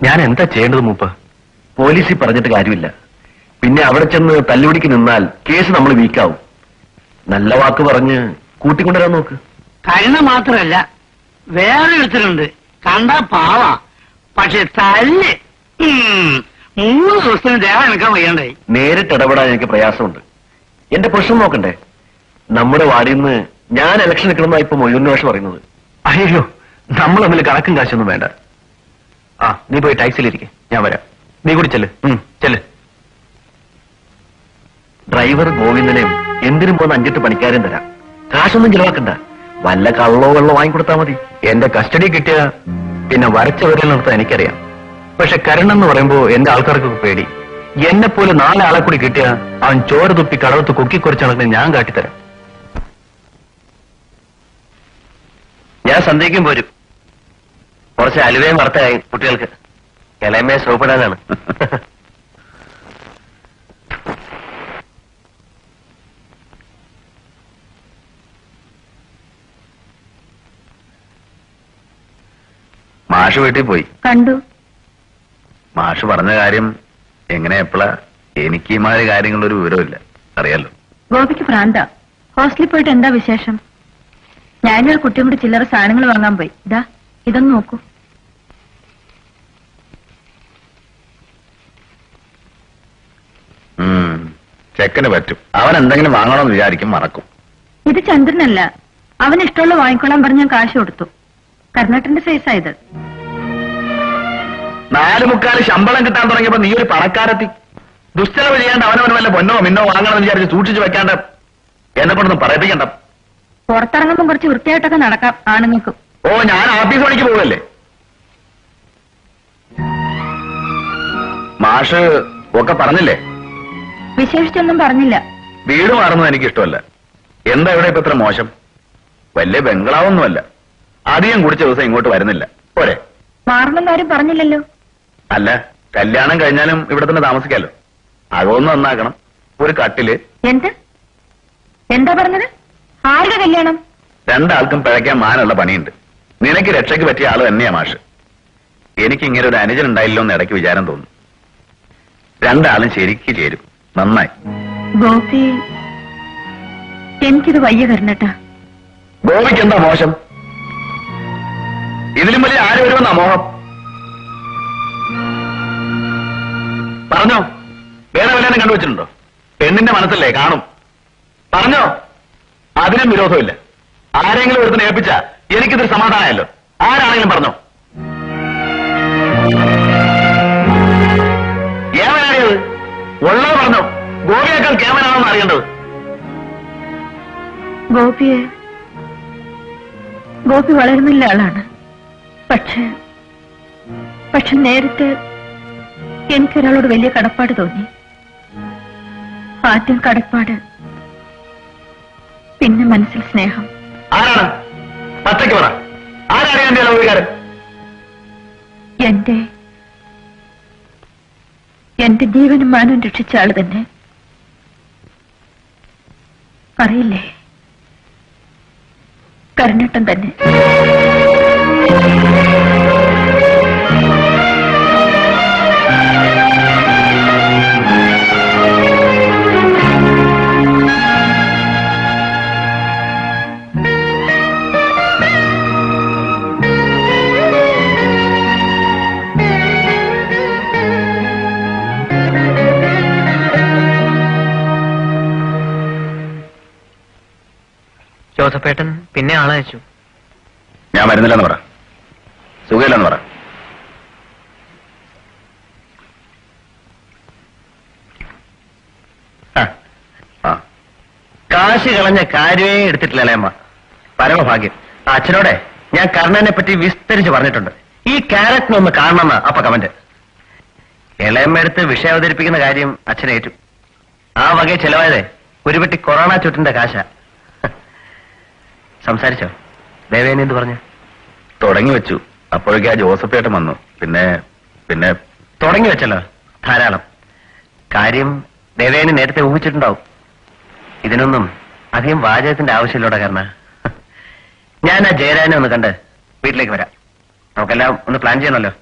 ഞാൻ എന്താ ചെയ്യേണ്ടത് മൂപ്പ? പോലീസിൽ പറഞ്ഞിട്ട് കാര്യമില്ല. പിന്നെ അവിടെ ചെന്ന് തല്ലുപിടിക്ക് നിന്നാൽ കേസ് നമ്മൾ വീക്കാവും. നല്ല വാക്ക് പറഞ്ഞ് കൂട്ടിക്കൊണ്ടുവരാൻ നോക്ക്. കരുണ മാത്രമല്ല, വേറെ ഒരുത്തരുണ്ട്, കണ്ടാ പാവാ, പക്ഷെ തല്ല് 3 ദിവസത്തിന് ദേഹം എടുക്കാൻ വയ്യണ്ടായി. നേരിട്ട് ഇടപെടാൻ എനിക്ക് പ്രയാസമുണ്ട്. എന്റെ പ്രശ്നം നോക്കണ്ടേ? നമ്മുടെ വാർഡിൽ നിന്ന് ഞാൻ ഇലക്ഷൻ നിൽക്കണമെന്നാ ഇപ്പൊ മൊയ്യൂരിന് പറയുന്നത്. അയ്യോ, നമ്മൾ തമ്മിൽ കണക്കും കാശൊന്നും വേണ്ട. ആ, നീ പോയി ടാക്സിയിലിരിക്കെ, ഞാൻ വരാം. നീ കൂടി ചെല്ല്. ചെല്ല്. ഡ്രൈവർ ഗോവിന്ദനെയും എന്തിനും പോകുന്ന 5-8 പണിക്കാരും തരാം. കാശൊന്നും ചിലവാക്കണ്ട. വല്ല കള്ളോ വെള്ളോ വാങ്ങിക്കൊടുത്താൽ മതി. എന്റെ കസ്റ്റഡി കിട്ടിയ പിന്നെ വരച്ച വിരൽ നിർത്താൻ എനിക്കറിയാം. പക്ഷെ കരുണെന്ന് പറയുമ്പോ എന്റെ ആൾക്കാർക്കൊക്കെ പേടി. എന്നെ പോലെ 4 ആളെ കൂടി കിട്ടിയ അവൻ ചോര തുപ്പി കടവത്ത് കൊക്കിക്കുറച്ച് നടക്കുന്ന ഞാൻ കാട്ടിത്തരാം. ഞാൻ സന്ധ്യയ്ക്കും പോരും. കുറച്ച് അലുവയും വറുത്തായി കുട്ടികൾക്ക്. ഇളയമയെ സോപ്പിടാനാണ്. മാഷ് വീട്ടിൽ പോയി കണ്ടു. മാഷ് പറഞ്ഞ കാര്യം എങ്ങനെ എപ്പോഴാ? എനിക്ക് ഈ മാതിരി കാര്യങ്ങളൊരു വിവരമില്ല, അറിയാലോ. ഗോപിക്ക് ഭ്രാന്ത. ഹോസ്റ്റലിൽ പോയിട്ട് എന്താ വിശേഷം? ഞാനൊരു കുട്ടിയും കൂടി ചില്ലറ സാധനങ്ങൾ വാങ്ങാൻ പോയി. ഇതാ, ഇതൊന്ന് നോക്കൂ. ചെക്കന് പറ്റും. അവൻ എന്തെങ്കിലും വാങ്ങണമെന്ന് വിചാരിക്കും, മറക്കും. ഇത് ചന്ദ്രനല്ല. അവന് ഇഷ്ടമുള്ള വാങ്ങിക്കൊള്ളാൻ പറഞ്ഞ് ഞാൻ കാശ് കൊടുത്തു. കർണാടന്റെ സൈസായത്. 4.25 ശമ്പളം കിട്ടാൻ തുടങ്ങിയപ്പോ നീ ഒരു പണക്കാരെത്തി. ദുഷ്ചെലവ് ചെയ്യാണ്ട് അവനവന് വല്ല പൊന്നോ മിന്നോ വാങ്ങണമെന്ന് വിചാരിച്ച് സൂക്ഷിച്ചു വെക്കാണ്ട് എന്നെ കൊണ്ടൊന്നും പറയിപ്പിക്കണ്ട. പുറത്തിറങ്ങുമ്പോൾ കുറച്ച് വൃത്തിയായിട്ടൊക്കെ നടക്കാം ആണുങ്ങൾക്കും. ഓ, ഞാൻ ഓഫീസ് പണിക്ക് പോവല്ലേ? മാഷ് ഒക്കെ പറഞ്ഞില്ലേ? വിശേഷിച്ചൊന്നും പറഞ്ഞില്ല. വീട് മാറുന്നത് എനിക്ക് ഇഷ്ടമല്ല. എന്താ ഇവിടെ ഇപ്പൊ ഇത്ര മോശം? വലിയ ബംഗ്ലാവൊന്നുമല്ല. അധികം കുടിച്ച ദിവസം ഇങ്ങോട്ട് വരുന്നില്ല. പോരെ? മാറണമെന്ന് ആരും പറഞ്ഞില്ലല്ലോ. അല്ല, കല്യാണം കഴിഞ്ഞാലും ഇവിടെ തന്നെ താമസിക്കാലോ. അതൊന്നും നന്നാക്കണം. ഒരു കട്ടില്. എന്താ പറഞ്ഞത്? ആരുടെ കല്യാണം? 2 ആൾക്കും പിഴയ്ക്കാൻ മാനുള്ള പണിയുണ്ട്. നിനക്ക് രക്ഷയ്ക്ക് പറ്റിയ ആള് തന്നെയാ മാഷ്. എനിക്ക് ഇങ്ങനെ ഒരു അനുജൻ ഉണ്ടായില്ലോ എന്ന് ഇടയ്ക്ക് വിചാരം തോന്നും. 2 ആളും ശരിക്ക് ചേരും. നന്നായി. ഗോപി, എനിക്കിത് വയ്യ കരുണട്ടാ. ഗോപിക്ക് എന്താ മോശം? ഇതിലും വലിയ ആര് വരുമെന്നാ മോഹം? പറഞ്ഞോ? വേറെ വല്ലതും കണ്ടുവച്ചിട്ടുണ്ടോ? പെണ്ണിന്റെ മനസ്സല്ലേ, കാണും. പറഞ്ഞോ? അതിനും വിരോധമില്ല. ആരെങ്കിലും ഒരുത്തിന് ഏൽപ്പിച്ച എനിക്കിതൊരു സമാധാനമല്ലോ. ആരാണെങ്കിലും പറഞ്ഞോ. ഏവനാണിയത്? ഉള്ളത് പറഞ്ഞോ. ഗോപിയേക്കാൾ കേവനാണെന്ന് അറിയേണ്ടത്. ഗോപി വളരുന്നില്ല ആളാണ്. പക്ഷെ നേരത്തെ എനിക്കൊരാളോട് വലിയ കടപ്പാട് തോന്നി. ആദ്യം കടപ്പാട്, പിന്നെ മനസ്സിൽ സ്നേഹം. ആരാണ്? പച്ചയ്ക്ക് പറ. ആരാണ് എന്റെ ലൗകികാരൻ? എന്റെ ജീവനും മാനവും രക്ഷിച്ച ആള് തന്നെ. അറിയില്ലേ? കരുണേട്ടൻ തന്നെ. ജോസഫേട്ടൻ പിന്നെ ആളയച്ചു. ഞാൻ വരുന്നില്ലെന്ന് പറ. സുഖമില്ലെന്ന് പറ. കാശ് കളഞ്ഞ കാര്യമേ എടുത്തിട്ടില്ല അമ്മ. പരമഭാഗ്യം. അച്ഛനോടെ ഞാൻ കർണനെ പറ്റി വിസ്തരിച്ച് പറഞ്ഞിട്ടുണ്ട്. ഈ ക്യാരക്ടറിനൊന്ന് കാണണമെന്ന് അപ്പ കമന്റ്. ഇളയമ്മടുത്ത് വിഷയം അവതരിപ്പിക്കുന്ന കാര്യം അച്ഛനേറ്റു. ആ വകയെ ചെലവായതേ ഒരു പെട്ടി കൊറോണ ചുറ്റിന്റെ കാശ. സംസാരിച്ചോ? ദേവേനെ എന്ത് പറഞ്ഞു? തുടങ്ങി വെച്ചു. അപ്പോഴേക്കും ആ ജോസഫേട്ടൻ വന്നു. പിന്നെ തുടങ്ങി വെച്ചല്ലോ, ധാരാളം. കാര്യം ദേവേനെ നേരത്തെ ഊഹിച്ചിട്ടുണ്ടാവും. ഇതിനൊന്നും അധികം വാചകത്തിന്റെ ആവശ്യമില്ലോടെ. കാരണം ഞാൻ ആ ജയരാജനെ ഒന്ന് കണ്ട് വീട്ടിലേക്ക് വരാം. നമുക്കെല്ലാം ഒന്ന് പ്ലാൻ ചെയ്യണമല്ലോ.